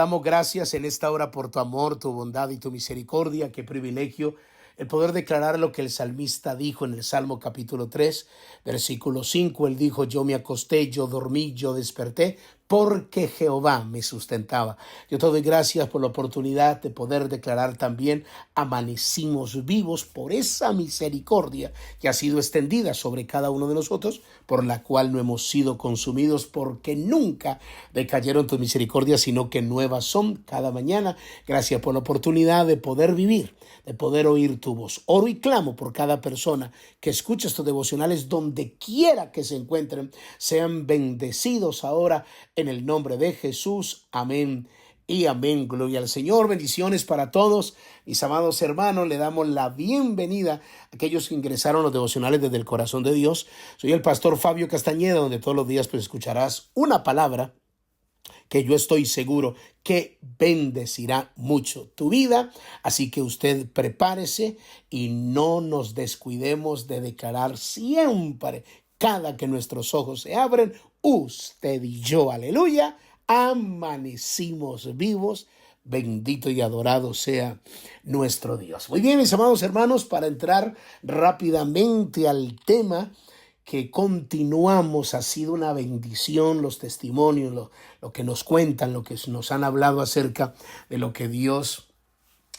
damos gracias en esta hora por tu amor, tu bondad y tu misericordia. Qué privilegio el poder declarar lo que el salmista dijo en el Salmo capítulo 3, versículo 5. Él dijo: yo me acosté, yo dormí, yo desperté, porque Jehová me sustentaba. Yo te doy gracias por la oportunidad de poder declarar también: amanecimos vivos por esa misericordia que ha sido extendida sobre cada uno de nosotros, por la cual no hemos sido consumidos, porque nunca decayeron tus misericordias, sino que nuevas son cada mañana. Gracias por la oportunidad de poder vivir, de poder oír tu voz. Oro y clamo por cada persona que escucha estos devocionales, donde quiera que se encuentren, sean bendecidos ahora en el nombre de Jesús. Amén y amén. Gloria al Señor. Bendiciones para todos mis amados hermanos. Le damos la bienvenida a aquellos que ingresaron a los devocionales desde el corazón de Dios. Soy el pastor Fabio Castañeda, donde todos los días escucharás una palabra que yo estoy seguro que bendecirá mucho tu vida. Así que usted prepárese y no nos descuidemos de declarar siempre, cada que nuestros ojos se abren, usted y yo, aleluya, amanecimos vivos. Bendito y adorado sea nuestro Dios. Muy bien, mis amados hermanos, para entrar rápidamente al tema que continuamos, ha sido una bendición los testimonios, lo que nos cuentan, lo que nos han hablado acerca de lo que Dios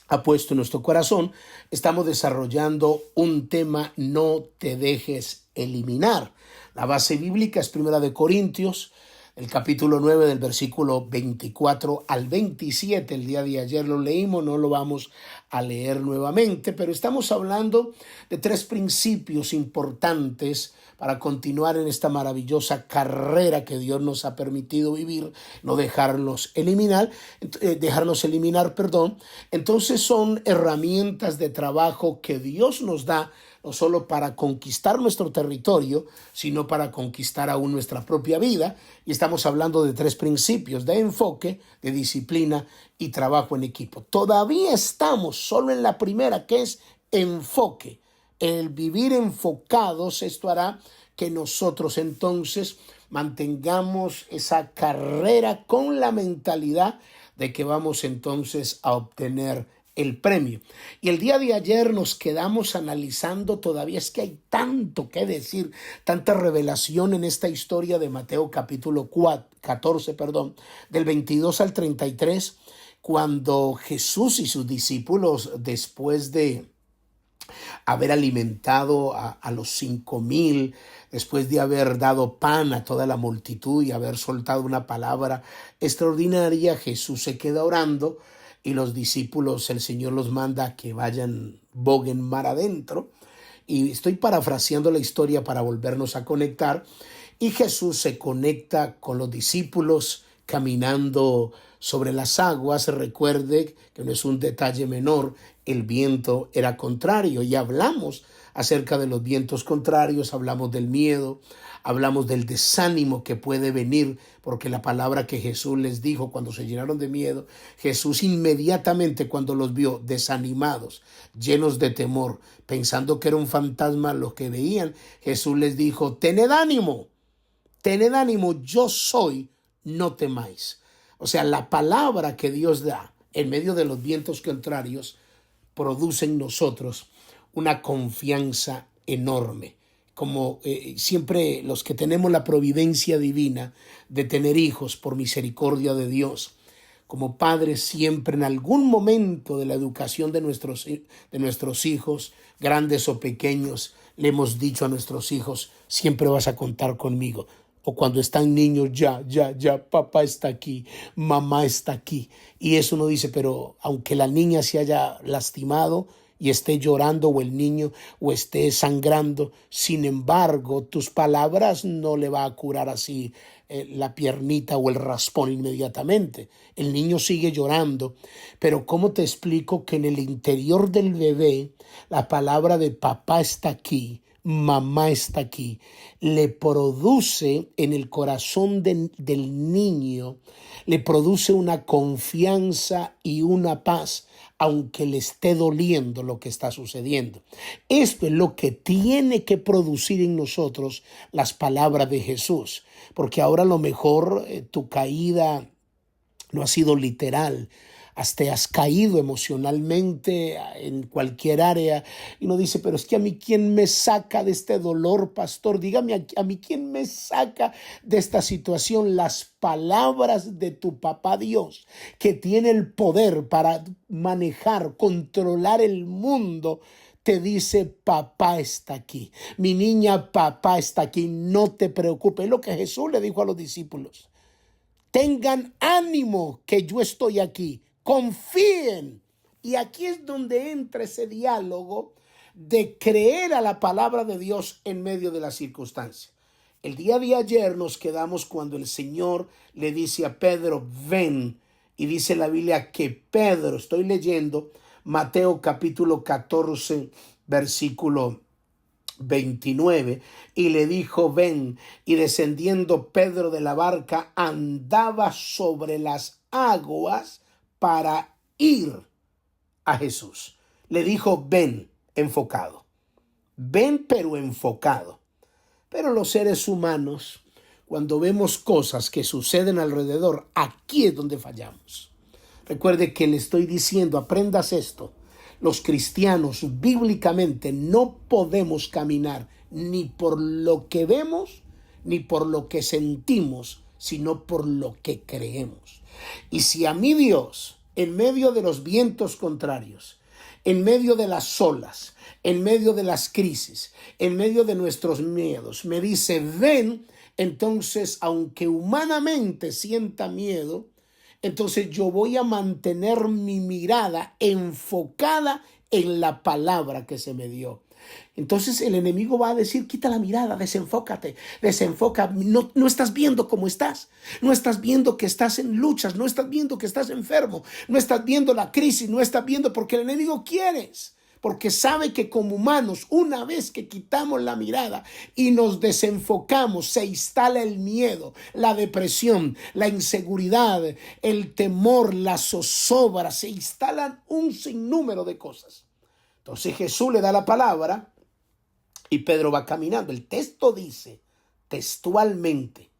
ha puesto en nuestro corazón. Estamos desarrollando un tema: no te dejes eliminar. La base bíblica es 1 Corintios, el capítulo 9, del versículo 24 al 27. El día de ayer lo leímos, no lo vamos a leer nuevamente, pero estamos hablando de 3 principios importantes para continuar en esta maravillosa carrera que Dios nos ha permitido vivir, no dejarnos eliminar. Entonces son herramientas de trabajo que Dios nos da, no solo para conquistar nuestro territorio, sino para conquistar aún nuestra propia vida. Y estamos hablando de 3 principios: de enfoque, de disciplina y trabajo en equipo. Todavía estamos solo en la primera, que es enfoque. El vivir enfocados, esto hará que nosotros entonces mantengamos esa carrera con la mentalidad de que vamos entonces a obtener el premio. Y el día de ayer nos quedamos analizando, todavía es que hay tanto que decir, tanta revelación en esta historia de Mateo capítulo 14, del 22 al 33, cuando Jesús y sus discípulos, después de haber alimentado a los 5,000, después de haber dado pan a toda la multitud y haber soltado una palabra extraordinaria, Jesús se queda orando y los discípulos, el Señor los manda a que vayan, boguen mar adentro. Y estoy parafraseando la historia para volvernos a conectar. Y Jesús se conecta con los discípulos caminando sobre las aguas. Recuerde que no es un detalle menor, el viento era contrario, y hablamos acerca de los vientos contrarios, hablamos del miedo, hablamos del desánimo que puede venir, porque la palabra que Jesús les dijo cuando se llenaron de miedo, Jesús inmediatamente, cuando los vio desanimados, llenos de temor, pensando que era un fantasma lo que veían, Jesús les dijo: tened ánimo, yo soy, no temáis. O sea, la palabra que Dios da en medio de los vientos contrarios produce en nosotros una confianza enorme. Como siempre los que tenemos la providencia divina de tener hijos por misericordia de Dios, como padres, siempre en algún momento de la educación de nuestros hijos, grandes o pequeños, le hemos dicho a nuestros hijos: siempre vas a contar conmigo. O cuando están niños: ya, papá está aquí, mamá está aquí. Y eso uno dice: pero aunque la niña se haya lastimado y esté llorando, o el niño, o esté sangrando, sin embargo, tus palabras no le va a curar así la piernita o el raspón inmediatamente. El niño sigue llorando. Pero ¿cómo te explico que en el interior del bebé la palabra de papá está aquí, mamá está aquí, le produce en el corazón del niño, le produce una confianza y una paz, aunque le esté doliendo lo que está sucediendo? Esto es lo que tiene que producir en nosotros las palabras de Jesús, porque ahora a lo mejor tu caída no ha sido literal. Hasta has caído emocionalmente en cualquier área. Y uno dice, pero es que a mí, ¿quién me saca de este dolor, pastor? Dígame, a mí, ¿quién me saca de esta situación? Las palabras de tu papá Dios, que tiene el poder para manejar, controlar el mundo, te dice, papá está aquí. Mi niña, papá está aquí. No te preocupes. Es lo que Jesús le dijo a los discípulos. Tengan ánimo que yo estoy aquí. Confíen. Y aquí es donde entra ese diálogo de creer a la palabra de Dios en medio de las circunstancias. El día de ayer nos quedamos cuando el Señor le dice a Pedro, ven. Y dice la Biblia que Pedro, estoy leyendo Mateo capítulo 14, versículo 29, y le dijo, ven. Y descendiendo Pedro de la barca, andaba sobre las aguas para ir a Jesús. Le dijo, ven, enfocado. Ven, pero enfocado. Pero los seres humanos, cuando vemos cosas que suceden alrededor, aquí es donde fallamos. Recuerde que le estoy diciendo, aprendas esto. Los cristianos bíblicamente no podemos caminar ni por lo que vemos, ni por lo que sentimos, sino por lo que creemos. Y si a mí Dios, en medio de los vientos contrarios, en medio de las olas, en medio de las crisis, en medio de nuestros miedos, me dice, ven, entonces, aunque humanamente sienta miedo, entonces yo voy a mantener mi mirada enfocada en la palabra que se me dio. Entonces el enemigo va a decir, quita la mirada, desenfócate, desenfoca, no estás viendo cómo estás, no estás viendo que estás en luchas, no estás viendo que estás enfermo, no estás viendo la crisis, no estás viendo porque el enemigo quieres. Porque sabe que como humanos, una vez que quitamos la mirada y nos desenfocamos, se instala el miedo, la depresión, la inseguridad, el temor, la zozobra, se instalan un sinnúmero de cosas. Entonces Jesús le da la palabra y Pedro va caminando. El texto dice, textualmente,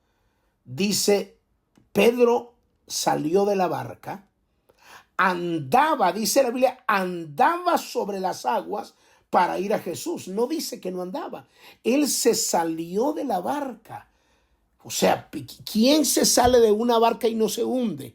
dice, Pedro salió de la barca, andaba, dice la Biblia, andaba sobre las aguas para ir a Jesús. No dice que no andaba. Él se salió de la barca. O sea, ¿quién se sale de una barca y no se hunde?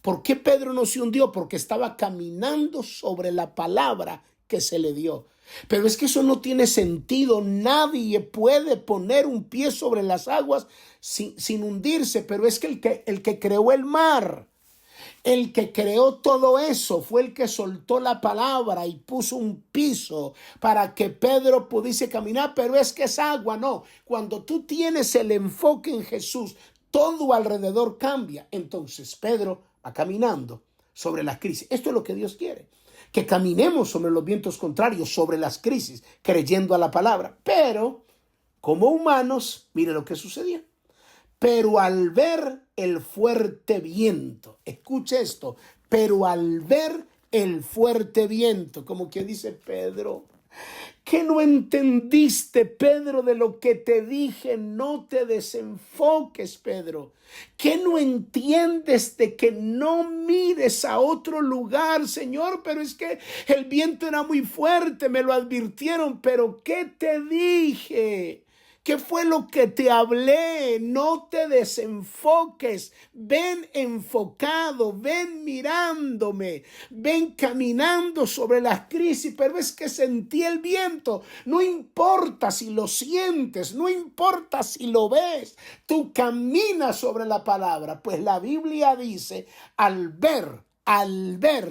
¿Por qué Pedro no se hundió? Porque estaba caminando sobre la palabra que se le dio. Pero es que eso no tiene sentido. Nadie puede poner un pie sobre las aguas sin hundirse. Pero es que el que creó el mar, el que creó todo eso, fue el que soltó la palabra y puso un piso para que Pedro pudiese caminar, pero es que es agua, no. Cuando tú tienes el enfoque en Jesús, todo alrededor cambia. Entonces Pedro va caminando sobre las crisis. Esto es lo que Dios quiere, que caminemos sobre los vientos contrarios, sobre las crisis, creyendo a la palabra. Pero como humanos, mire lo que sucedía. Pero al ver el fuerte viento, escuche esto, pero al ver el fuerte viento, como que dice Pedro, ¿qué no entendiste, Pedro, de lo que te dije? No te desenfoques, Pedro. ¿Qué no entiendes de que no mires a otro lugar, Señor? Pero es que el viento era muy fuerte, me lo advirtieron, pero ¿qué te dije? ¿Qué fue lo que te hablé? No te desenfoques. Ven enfocado, ven mirándome, ven caminando sobre las crisis. Pero es que sentí el viento. No importa si lo sientes, no importa si lo ves. Tú caminas sobre la palabra. Pues la Biblia dice, al ver,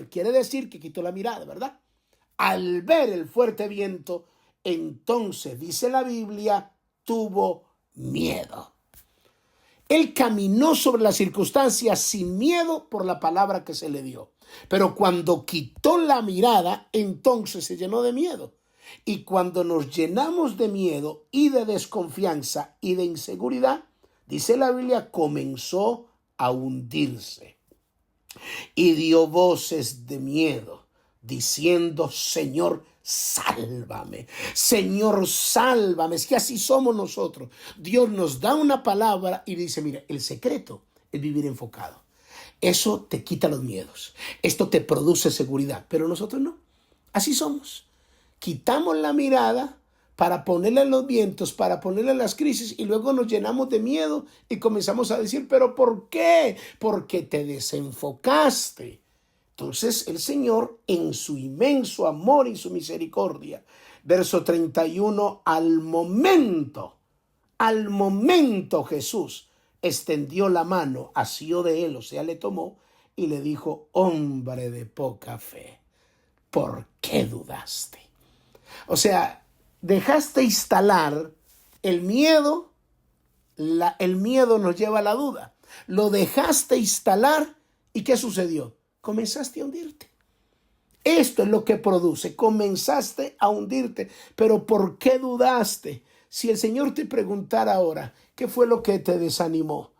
quiere decir que quitó la mirada, ¿verdad? Al ver el fuerte viento, entonces dice la Biblia, tuvo miedo. Él caminó sobre las circunstancias sin miedo por la palabra que se le dio. Pero cuando quitó la mirada, entonces se llenó de miedo. Y cuando nos llenamos de miedo y de desconfianza y de inseguridad, dice la Biblia, comenzó a hundirse. Y dio voces de miedo, diciendo, Señor, sálvame, Señor, sálvame. Es que así somos nosotros. Dios nos da una palabra y dice, mira, el secreto es vivir enfocado. Eso te quita los miedos. Esto te produce seguridad, pero nosotros no. Así somos. Quitamos la mirada para ponerle en los vientos, para ponerle en las crisis y luego nos llenamos de miedo y comenzamos a decir, ¿pero por qué? Porque te desenfocaste. Entonces el Señor, en su inmenso amor y su misericordia, verso 31, al momento Jesús extendió la mano, asió de él, o sea, le tomó y le dijo, hombre de poca fe, ¿por qué dudaste? O sea, dejaste instalar el miedo, el miedo nos lleva a la duda. Lo dejaste instalar y ¿qué sucedió? Comenzaste a hundirte. Esto es lo que produce, comenzaste a hundirte. Pero ¿por qué dudaste? Si el Señor te preguntara ahora, ¿qué fue lo que te desanimó?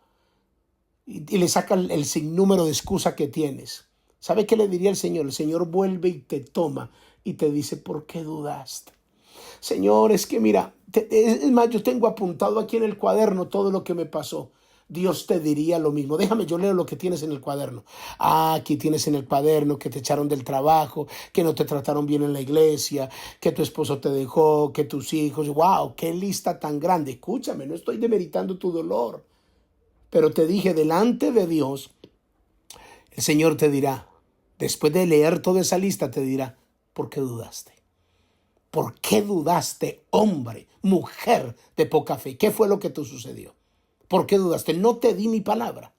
Y le saca el sinnúmero de excusas que tienes. ¿Sabe qué le diría el Señor? El Señor vuelve y te toma y te dice, ¿por qué dudaste? Señor, es que mira, es más, yo tengo apuntado aquí en el cuaderno todo lo que me pasó. Dios te diría lo mismo. Déjame, yo leo lo que tienes en el cuaderno. Aquí tienes en el cuaderno que te echaron del trabajo, que no te trataron bien en la iglesia, que tu esposo te dejó, que tus hijos. ¡Wow! ¡Qué lista tan grande! Escúchame, no estoy demeritando tu dolor. Pero te dije, delante de Dios, el Señor te dirá, después de leer toda esa lista, te dirá, ¿por qué dudaste? ¿Por qué dudaste, hombre, mujer de poca fe? ¿Qué fue lo que te sucedió? ¿Por qué dudaste? No te di mi palabra.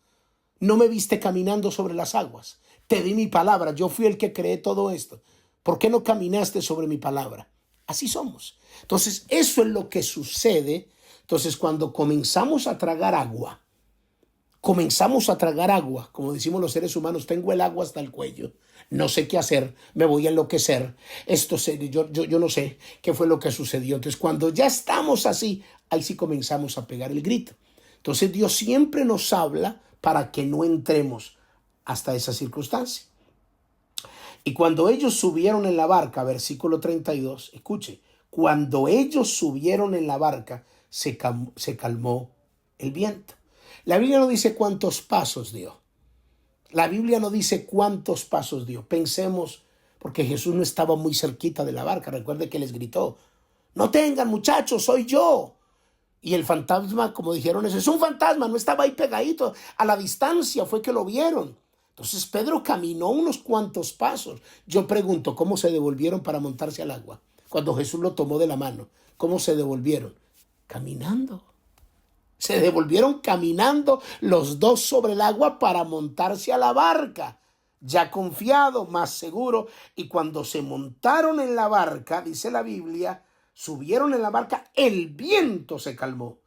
No me viste caminando sobre las aguas. Te di mi palabra. Yo fui el que creé todo esto. ¿Por qué no caminaste sobre mi palabra? Así somos. Entonces, eso es lo que sucede. Entonces, cuando comenzamos a tragar agua, como decimos los seres humanos, tengo el agua hasta el cuello, no sé qué hacer, me voy a enloquecer, yo no sé qué fue lo que sucedió. Entonces, cuando ya estamos así, ahí sí comenzamos a pegar el grito. Entonces, Dios siempre nos habla para que no entremos hasta esa circunstancia. Y cuando ellos subieron en la barca, versículo 32, escuche, cuando ellos subieron en la barca, se calmó el viento. La Biblia no dice cuántos pasos dio. La Biblia no dice cuántos pasos dio. Pensemos, porque Jesús no estaba muy cerquita de la barca. Recuerde que les gritó, no tengan muchachos, soy yo. Y el fantasma, como dijeron, es un fantasma, no estaba ahí pegadito. A la distancia fue que lo vieron. Entonces Pedro caminó unos cuantos pasos. Yo pregunto, ¿cómo se devolvieron para montarse al agua? Cuando Jesús lo tomó de la mano, ¿cómo se devolvieron? Caminando. Se devolvieron caminando los dos sobre el agua para montarse a la barca, ya confiado, más seguro. Y cuando se montaron en la barca, dice la Biblia, subieron en la barca, el viento se calmó.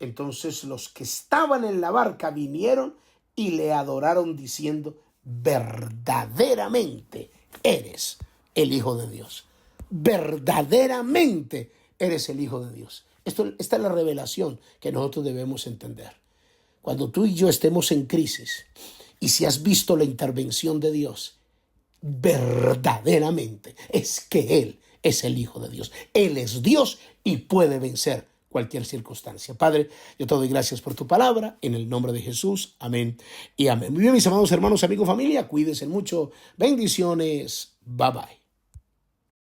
Entonces los que estaban en la barca vinieron y le adoraron diciendo, verdaderamente eres el Hijo de Dios. Verdaderamente eres el Hijo de Dios. Esta es la revelación que nosotros debemos entender. Cuando tú y yo estemos en crisis y si has visto la intervención de Dios, verdaderamente es que Él es el Hijo de Dios. Él es Dios y puede vencer cualquier circunstancia. Padre, yo te doy gracias por tu palabra, en el nombre de Jesús. Amén y amén. Muy bien, mis amados hermanos, amigos, familia, cuídense mucho. Bendiciones. Bye bye.